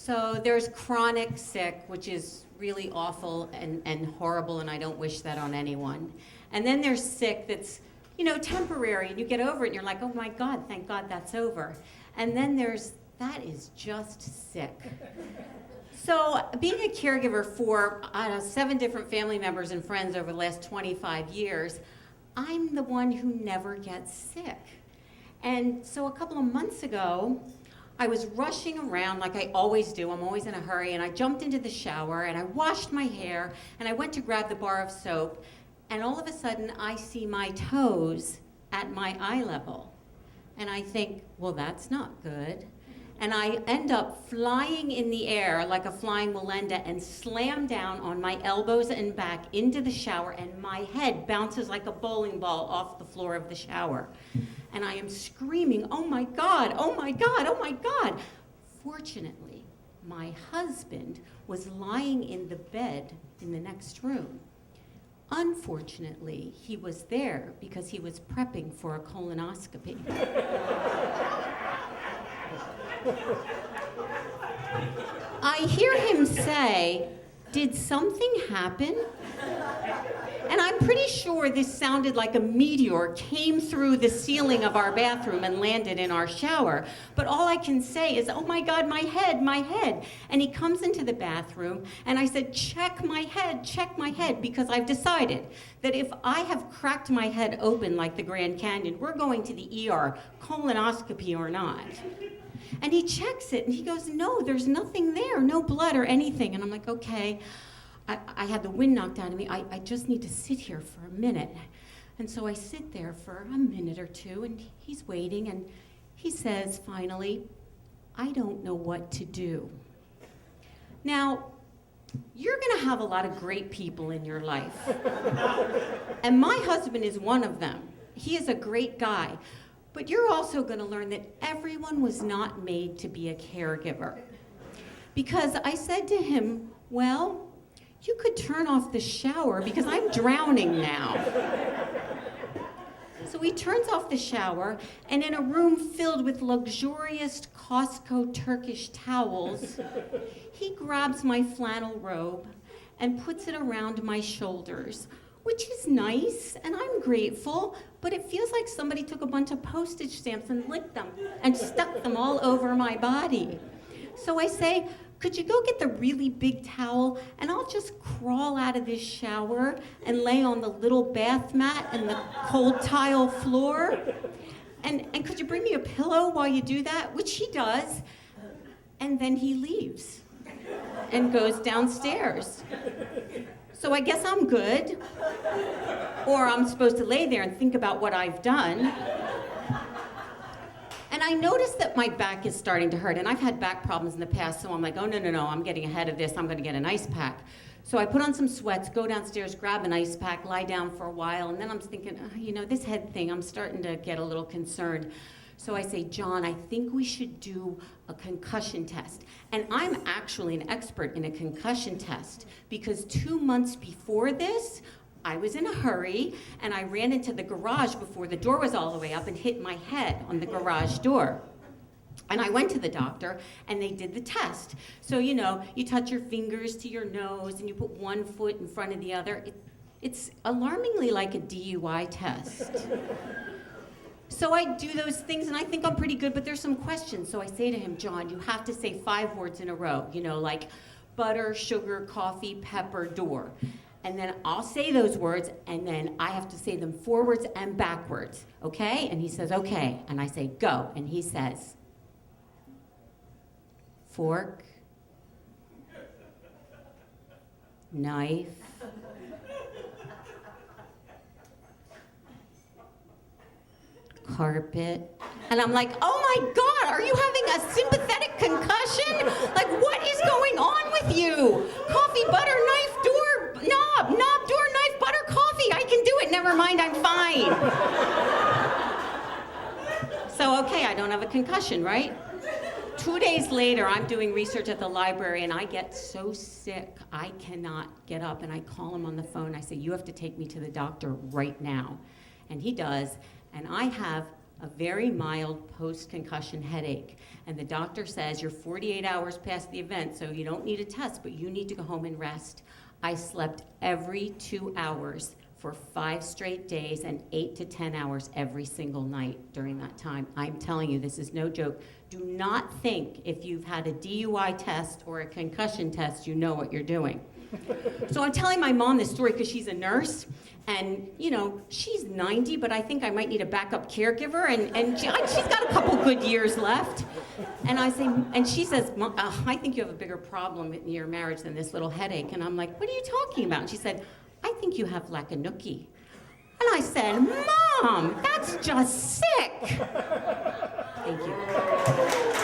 So there's chronic sick, which is really awful and horrible, and I don't wish that on anyone. And then there's sick that's, temporary, and you get over it, and you're like, oh my God, thank God that's over. And then there's, that is just sick. So being a caregiver for 7 different family members and friends over the last 25 years, I'm the one who never gets sick. And so a couple of months ago, I was rushing around like I always do. I'm always in a hurry, and I jumped into the shower, and I washed my hair, and I went to grab the bar of soap, and all of a sudden, I see my toes at my eye level. And I think, well, that's not good. And I end up flying in the air like a flying Melinda and slam down on my elbows and back into the shower, and my head bounces like a bowling ball off the floor of the shower. And I am screaming, oh my God, oh my God, oh my God. Fortunately, my husband was lying in the bed in the next room. Unfortunately, he was there because he was prepping for a colonoscopy. I hear him say, did something happen? And I'm pretty sure this sounded like a meteor came through the ceiling of our bathroom and landed in our shower. But all I can say is, oh my God, my head, my head. And he comes into the bathroom, and I said, check my head, because I've decided that if I have cracked my head open like the Grand Canyon, we're going to the ER, colonoscopy or not. And he checks it, and he goes, no, there's nothing there, no blood or anything. And I'm like, okay. I had the wind knocked out of me. I just need to sit here for a minute. And so I sit there for a minute or two, and he's waiting, and he says, finally, I don't know what to do. Now, you're going to have a lot of great people in your life. And my husband is one of them. He is a great guy. But you're also going to learn that everyone was not made to be a caregiver. Because I said to him, well, you could turn off the shower because I'm drowning now. So he turns off the shower, and in a room filled with luxurious Costco Turkish towels, he grabs my flannel robe and puts it around my shoulders, which is nice, and I'm grateful, but it feels like somebody took a bunch of postage stamps and licked them and stuck them all over my body. So I say, could you go get the really big towel, and I'll just crawl out of this shower and lay on the little bath mat and the cold tile floor? And could you bring me a pillow while you do that? Which he does. And then he leaves and goes downstairs. So I guess I'm good. Or I'm supposed to lay there and think about what I've done. And I noticed that my back is starting to hurt, and I've had back problems in the past, so I'm like, oh, no, I'm getting ahead of this, I'm gonna get an ice pack. So I put on some sweats, go downstairs, grab an ice pack, lie down for a while, and then I'm thinking, this head thing, I'm starting to get a little concerned. So I say, John, I think we should do a concussion test. And I'm actually an expert in a concussion test, because 2 months before this, I was in a hurry, and I ran into the garage before the door was all the way up and hit my head on the garage door. And I went to the doctor, and they did the test. So, you touch your fingers to your nose, and you put one foot in front of the other. It's alarmingly like a DUI test. So I do those things, and I think I'm pretty good, but there's some questions. So I say to him, John, you have to say 5 words in a row, like butter, sugar, coffee, pepper, door. And then I'll say those words, and then I have to say them forwards and backwards, okay? And he says, okay. And I say, go. And he says, fork, knife, carpet. And I'm like, oh my God, are you having a sympathetic concussion? Like, what is going on with you? Coffee, butter, knife, door, knob, door, knife, butter, coffee. I can do it. Never mind, I'm fine. So, okay, I don't have a concussion, right? 2 days later, I'm doing research at the library, and I get so sick, I cannot get up. And I call him on the phone. I say, you have to take me to the doctor right now. And he does. And I have a very mild post-concussion headache. And the doctor says you're 48 hours past the event, so you don't need a test, but you need to go home and rest. I slept every 2 hours for 5 straight days and 8 to 10 hours every single night during that time. I'm telling you, this is no joke. Do not think if you've had a DUI test or a concussion test, you know what you're doing. So I'm telling my mom this story because she's a nurse, and you know, she's 90, but I think I might need a backup caregiver, and she's got a couple good years left. And I say, and she says, Mom, I think you have a bigger problem in your marriage than this little headache. And I'm like, what are you talking about? And she said, I think you have lakanookie. And I said, Mom, that's just sick. Thank you.